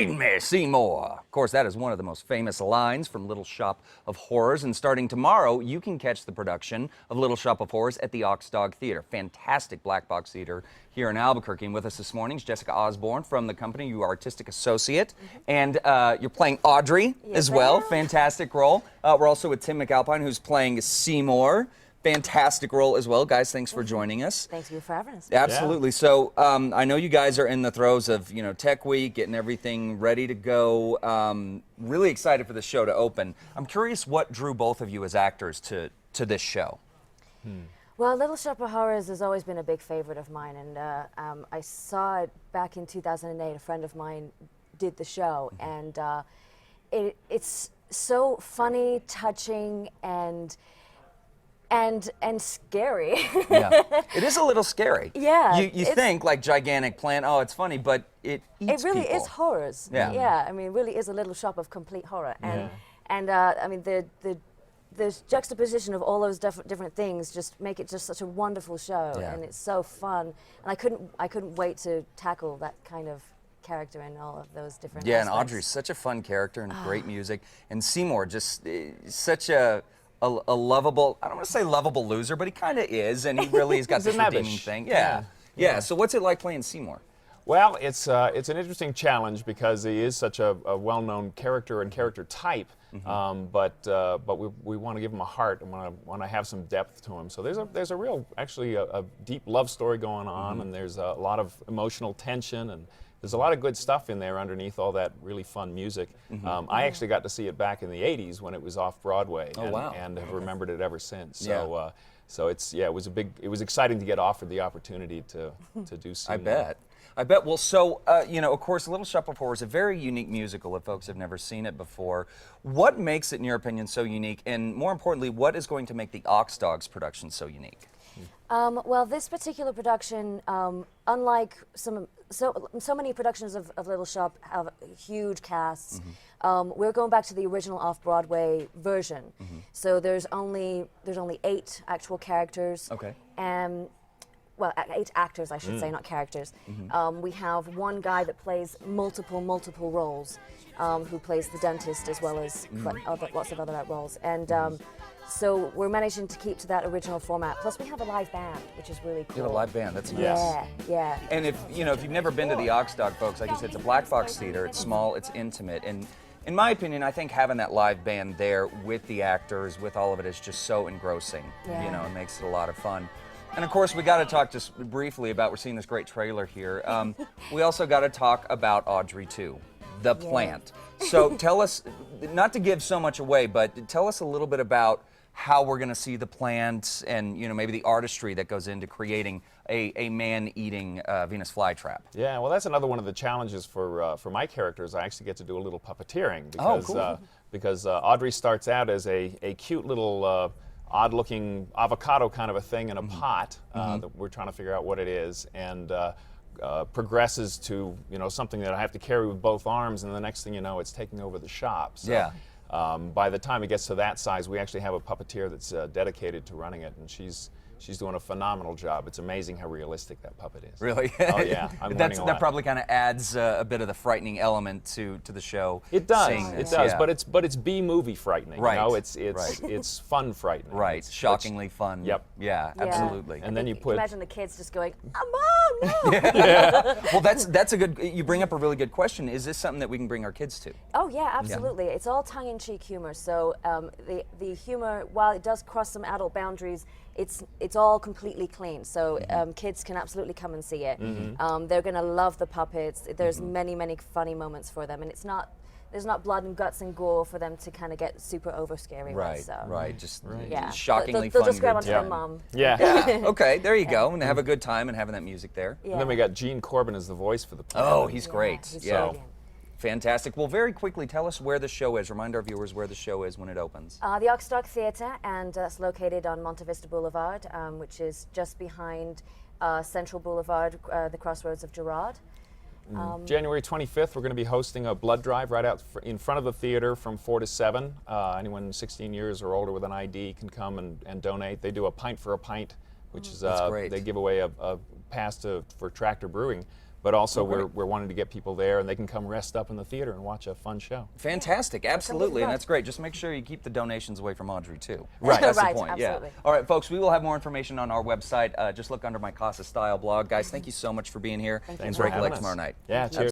Feed me, Seymour. Of course, that is one of the most famous lines from Little Shop of Horrors. And starting tomorrow, you can catch the production of Little Shop of Horrors at the Ox Dog Theater. Fantastic black box theater here in Albuquerque. And with us this morning is Jessica Osborne from the company. You are artistic associate. And you're playing Audrey as well. Fantastic role. We're also with Tim McAlpine, who's playing Seymour. Fantastic role as well. Guys, thanks for joining us. Thank you for having us. Absolutely. Yeah. So I know you guys are in the throes of, Tech Week, getting everything ready to go. Really excited for the show to open. I'm curious what drew both of you as actors to this show. Well, Little Shop of Horrors has always been a big favorite of mine, and I saw it back in 2008. A friend of mine did the show, and it's so funny, touching, and scary. Yeah, it is a little scary. Yeah, you think like gigantic plant. Oh, it's funny, but it eats It really people. is horrors. Yeah. Yeah. I mean, it really is a little shop of complete horror, and I mean the juxtaposition of all those different things just make it just such a wonderful show, Yeah. and it's so fun. And I couldn't wait to tackle that kind of character and all of those different. Yeah, and aspects. Audrey's such a fun character and great music, and Seymour just such a lovable, I don't want to say lovable loser, but he kind of is, and he really has got He's this a redeeming nebbish. thing. Yeah. Yeah. So what's it like playing Seymour? Well, it's an interesting challenge because he is such a well-known character and character type, but we want to give him a heart and want to have some depth to him. So there's a real, actually a deep love story going on, and there's a lot of emotional tension, and there's a lot of good stuff in there underneath all that really fun music. I actually got to see it back in the 80s when it was off Broadway, and have remembered it ever since. So so it was exciting to get offered the opportunity to do Seymour. I bet. Well, so, of course, Little Shop of Horrors is a very unique musical if folks have never seen it before. What makes it, in your opinion, so unique? And more importantly, what is going to make the Ox Dogs production so unique? Well, this particular production, unlike so many productions of Little Shop have huge casts, we're going back to the original off-Broadway version. So there's only 8 actual characters. Okay. Well, 8 actors, I should say, not characters. We have one guy that plays multiple roles, who plays the dentist as well as lots of other roles. And so we're managing to keep to that original format. Plus, we have a live band, which is really cool. You have a live band. That's nice. Yeah. And if you've never been to the Ox Dog, folks, like you said, it's a black box theater. It's small. It's intimate. And in my opinion, I think having that live band there with the actors, with all of it, is just so engrossing. Yeah. It makes it a lot of fun. And of course, we got to talk just briefly about, we're seeing this great trailer here. We also got to talk about Audrey too, the plant. So tell us, not to give so much away, but tell us a little bit about how we're going to see the plant and maybe the artistry that goes into creating a man-eating Venus flytrap. Yeah, well, that's another one of the challenges for my characters. I actually get to do a little puppeteering because because Audrey starts out as a cute little odd-looking avocado kind of a thing in a pot that we're trying to figure out what it is, and progresses to something that I have to carry with both arms, and the next thing you know, it's taking over the shop. So, by the time it gets to that size, we actually have a puppeteer that's dedicated to running it, and she's doing a phenomenal job. It's amazing how realistic that puppet is. Really? Oh yeah, I'm learning a lot. That probably kind of adds a bit of the frightening element to the show. It does. Seeing It this, does. yeah. But it's B-movie frightening. Right. It's fun frightening. Right. It's Shockingly fun. Yep. Yeah, absolutely. And then you put. Imagine the kids just going, "Oh, Mom, no!" Well, that's a good. You bring up a really good question. Is this something that we can bring our kids to? Oh yeah, absolutely. It's all tongue-in-cheek humor. So the humor, while it does cross some adult boundaries, it's all completely clean. So kids can absolutely come and see it. They're going to love the puppets. There's many funny moments for them, and there's not blood and guts and gore for them to kind of get super over scary. Right. So. Right. Just Yeah. shockingly They'll fun. just grab good onto their time. mom. Yeah. Yeah. Okay. There you go. And have a good time and having that music there. Yeah. And then we got Gene Corbin as the voice for the plant. Oh, he's great. He's Yeah. brilliant. Fantastic. Well, very quickly, tell us where the show is. Remind our viewers where the show is when it opens. The Ox Dog Theater, and that's located on Monte Vista Boulevard, which is just behind Central Boulevard, the crossroads of Girard. January 25th, we're going to be hosting a blood drive right out in front of the theater from 4 to 7. Anyone 16 years or older with an ID can come and donate. They do a pint for a pint, which is That's great. they give away a pass for Tractor Brewing. but also we're wanting to get people there, and they can come rest up in the theater and watch a fun show. Fantastic, absolutely, and fun. that's great. Just make sure you keep the donations away from Audrey too. Right. That's Right, the point. absolutely. Yeah. All right, folks. We will have more information on our website. Just look under my Casa Style blog, guys. Thank you so much for being here. Thanks and for Break a having Leg us. tomorrow night. Yeah, cheers.